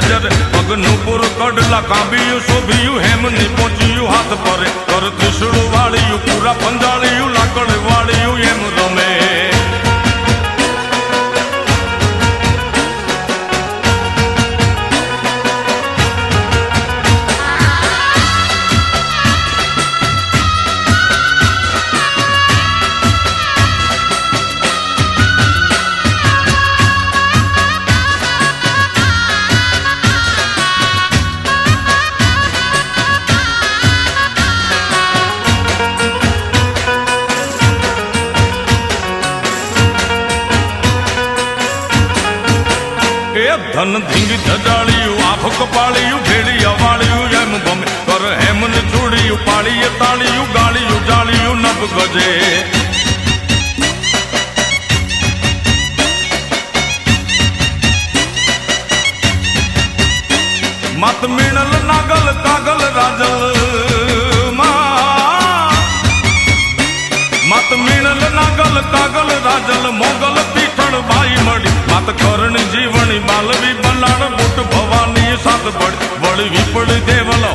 जरे पगनु पुर कड़ला काबियु शोभियु हेमनी पहुंचियु हाथ परे कर त्रिशूल वाळियु पूरा पंजाळियु लाकड़ वाळियु एम रमे धन धींग धजाड़ियु आफ कपाड़ियु भेड़िया वाड़ियु एम बमे कर हेमन चूड़ियु पाड़िय ताड़ियु गाड़ियु जाड़ियु नब गजे मत मिणल नागल कागल राजल मत मिणल नागल कागल राजल मोगल पीठण भाई मड़ी मत करण जीवनी बालवी बलाड़ बुट भवानी सात बड़ी बड़ी विपड़ देवल